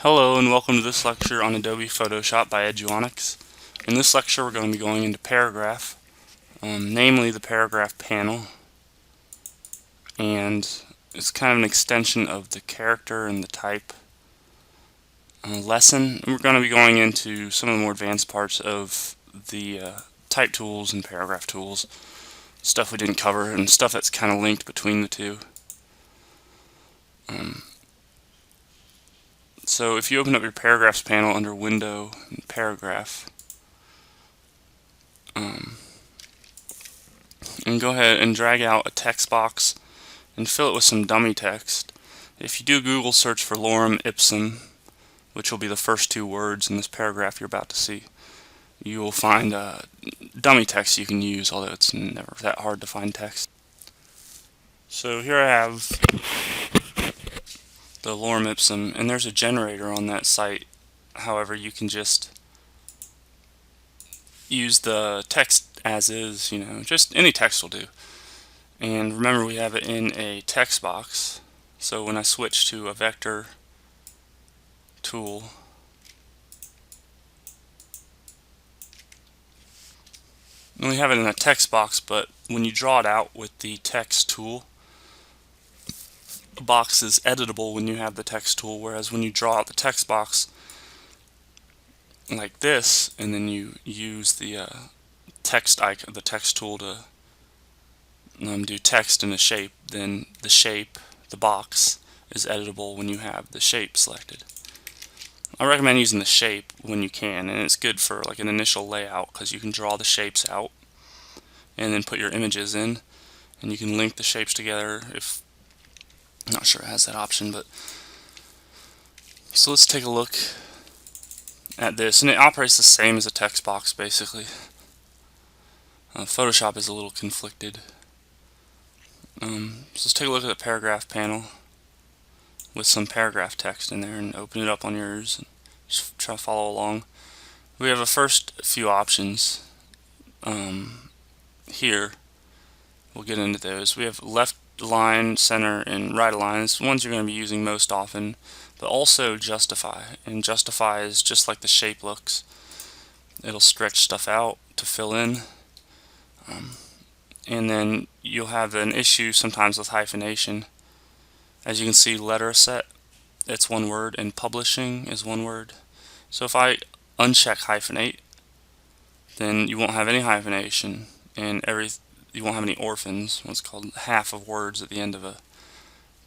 Hello and welcome to this lecture on Adobe Photoshop by Eduonics. In this lecture we're going to be going into paragraph, namely the paragraph panel, and it's kind of an extension of the character and the type lesson. We're going to be going into some of the more advanced parts of the type tools and paragraph tools, stuff we didn't cover and stuff that's kind of linked between the two. So if you open up your paragraphs panel under Window and Paragraph, and go ahead and drag out a text box and fill it with some dummy text. If you do Google search for lorem ipsum, which will be the first two words in this paragraph you're about to see, you will find dummy text you can use, although it's never that hard to find text. So here I have the lorem ipsum, and there's a generator on that site. However, you can just use the text as is, just any text will do. And remember, we have it in a text box, so when I switch to a vector tool, and we have it in a text box, but when you draw it out with the text tool, the box is editable when you have the text tool, whereas when you draw out the text box like this, and then you use the text icon, the text tool to do text in a shape, then the shape, the box, is editable when you have the shape selected. I recommend using the shape when you can, and it's good for like an initial layout because you can draw the shapes out and then put your images in, and you can link the shapes together. If I'm not sure it has that option, but so let's take a look at this, and it operates the same as a text box basically. Photoshop is a little conflicted. So let's take a look at the paragraph panel with some paragraph text in there, and open it up on yours and just try to follow along. We have a first few options here. We'll get into those. We have left align, center, and right align. It's the ones you're going to be using most often, but also justify. And justify is just like the shape looks. It'll stretch stuff out to fill in. And then you'll have an issue sometimes with hyphenation. As you can see, letter set, it's one word, and publishing is one word. So if I uncheck hyphenate, then you won't have any hyphenation, and you won't have any orphans, what's called half of words at the end of a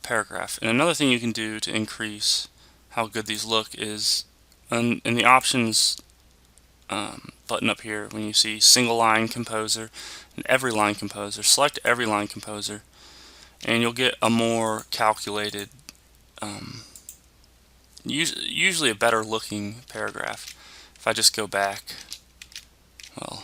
paragraph. And another thing you can do to increase how good these look is in the options button up here, when you see single line composer and every line composer, select every line composer, and you'll get a more calculated, usually a better looking paragraph. If I just go back, well,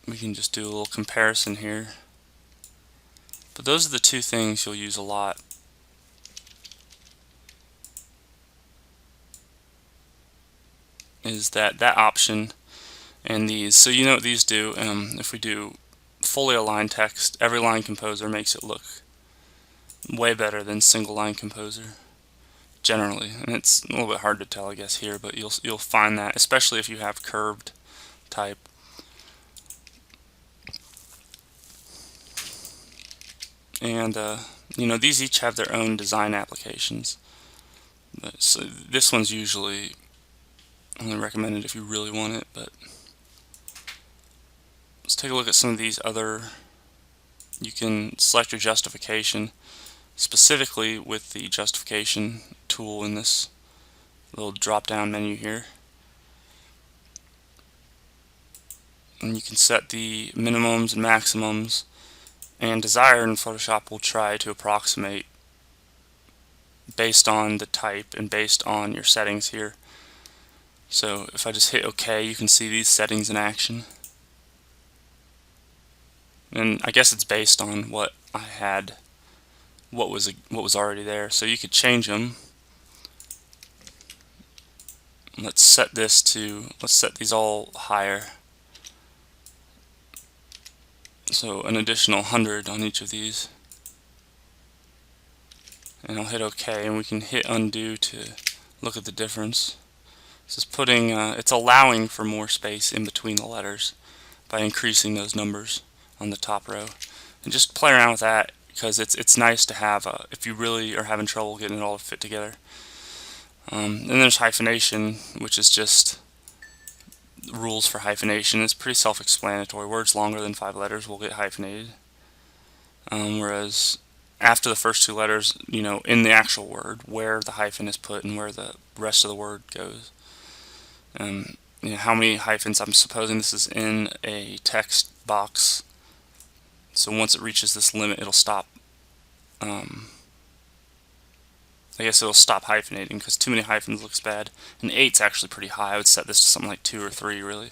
we can just do a little comparison here. But those are the two things you'll use a lot. Is that option and these. So you know what these do. If we do fully aligned text, every line composer makes it look way better than single line composer generally, and it's a little bit hard to tell I guess here, but you'll find that, especially if you have curved type. And these each have their own design applications, but so this one's usually only recommended if you really want it. But let's take a look at some of these other. You can select your justification specifically with the justification tool in this little drop down menu here, and you can set the minimums and maximums, and desired in Photoshop will try to approximate based on the type and based on your settings here. So if I just hit OK, you can see these settings in action. And I guess it's based on what I had, what was already there. So you could change them. Let's set these all higher. So an additional 100 on each of these. and I'll hit OK, and we can hit undo to look at the difference. This is putting, it's allowing for more space in between the letters by increasing those numbers on the top row. And just play around with that, because it's nice to have if you really are having trouble getting it all to fit together. Then there's hyphenation, which is just rules for hyphenation. It's pretty self-explanatory. Words longer than 5 letters will get hyphenated. Whereas after the first 2 letters, in the actual word, where the hyphen is put and where the rest of the word goes. How many hyphens? I'm supposing this is in a text box. So once it reaches this limit, it'll stop. I guess it'll stop hyphenating, because too many hyphens looks bad. And 8's actually pretty high. I would set this to something like 2 or 3, really.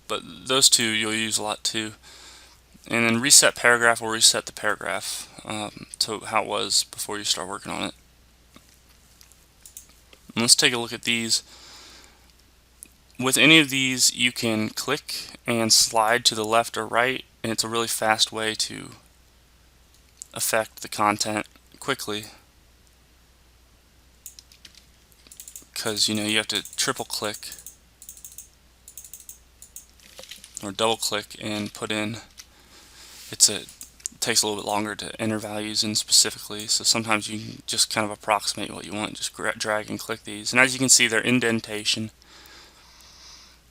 But those 2 you'll use a lot too. And then reset paragraph will reset the paragraph to how it was before you start working on it. And let's take a look at these. With any of these, you can click and slide to the left or right, and it's a really fast way to affect the content quickly, because you have to triple click or double click and put in. It takes a little bit longer to enter values in specifically, so sometimes you can just kind of approximate what you want, just drag and click these. And as you can see, they're indentation.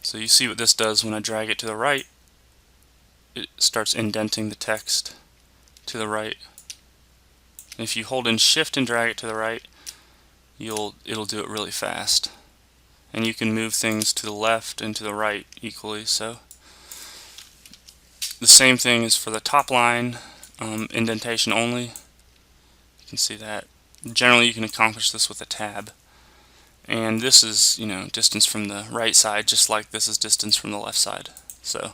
So you see what this does when I drag it to the right. It starts indenting the text to the right. And if you hold in Shift and drag it to the right, it'll do it really fast. And you can move things to the left and to the right equally. So the same thing is for the top line, indentation only. You can see that. Generally, you can accomplish this with a tab. And this is, distance from the right side, just like this is distance from the left side. So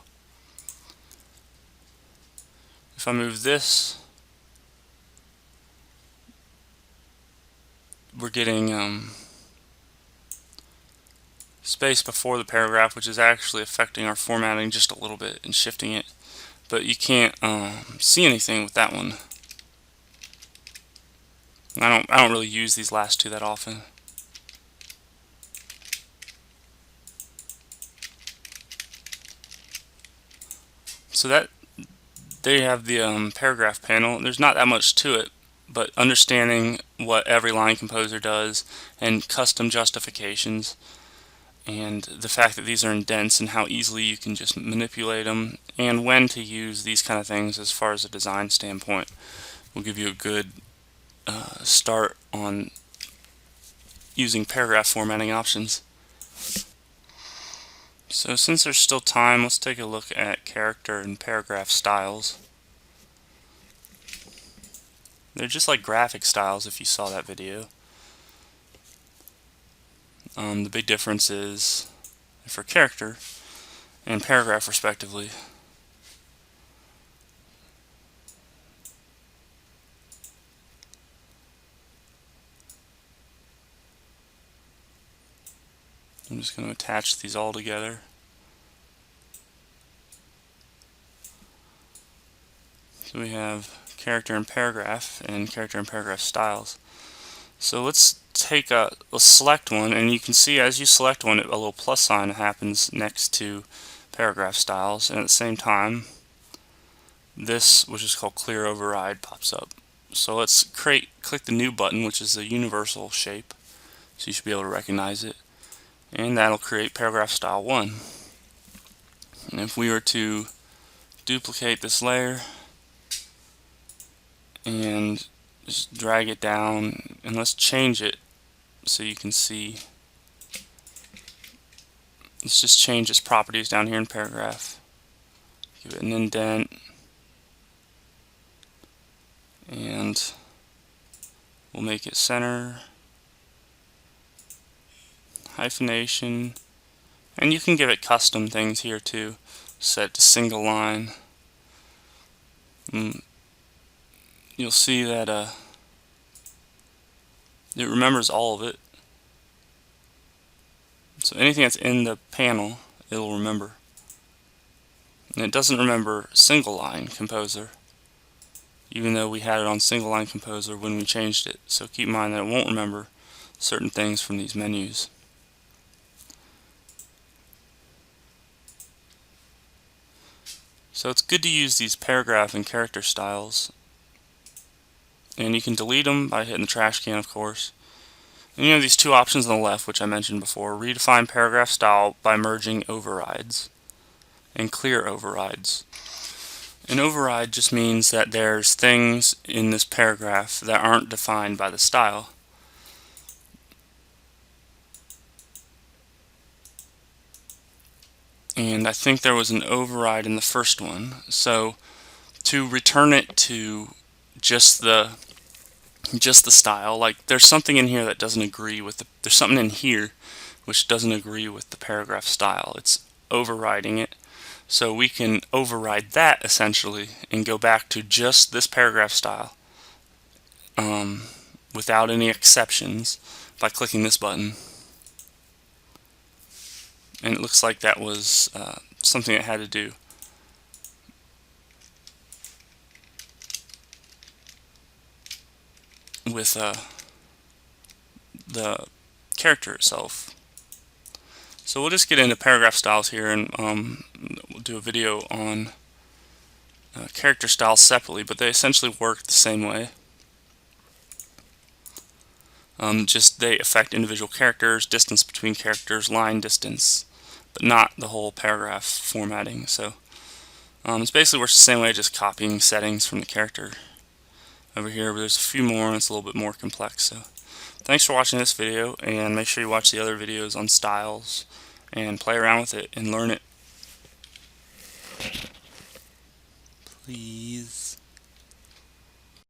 if I move this, we're getting space before the paragraph, which is actually affecting our formatting just a little bit and shifting it. But you can't see anything with that one. I don't really use these last 2 that often. So that there you have the paragraph panel. There's not that much to it, but understanding what every line composer does and custom justifications, and the fact that these are indents and how easily you can just manipulate them, and when to use these kind of things as far as a design standpoint, will give you a good start on using paragraph formatting options. So since there's still time, let's take a look at character and paragraph styles. They're just like graphic styles if you saw that video. The big difference is for character and paragraph respectively. I'm just going to attach these all together. So we have character and paragraph styles. So let's select one, and you can see as you select one, a little plus sign happens next to paragraph styles, and at the same time this, which is called clear override, pops up. So let's click the new button, which is a universal shape, so you should be able to recognize it, and that'll create paragraph style 1. And if we were to duplicate this layer and just drag it down, and let's change it so you can see. Let's just change its properties down here in paragraph. Give it an indent, and we'll make it center, hyphenation, and you can give it custom things here too. Set to single line. You'll see that it remembers all of it. So anything that's in the panel, it'll remember. And it doesn't remember single line composer. even though we had it on single line composer when we changed it. So keep in mind that it won't remember certain things from these menus. So it's good to use these paragraph and character styles, and you can delete them by hitting the trash can, of course. And you have these two options on the left, which I mentioned before: redefine paragraph style by merging overrides, and clear overrides. An override just means that there's things in this paragraph that aren't defined by the style. And I think there was an override in the first one. So to return it to just the style, like there's something in here that doesn't agree with there's something in here which doesn't agree with the paragraph style. It's overriding it. So we can override that essentially and go back to just this paragraph style without any exceptions by clicking this button. And it looks like that was something it had to do with the character itself. So we'll just get into paragraph styles here, and we'll do a video on character styles separately, but they essentially work the same way. Just they affect individual characters, distance between characters, line distance, but not the whole paragraph formatting. So it's basically works the same way, just copying settings from the character over here, but there's a few more and it's a little bit more complex. So thanks for watching this video, and make sure you watch the other videos on styles and play around with it and learn it. Please.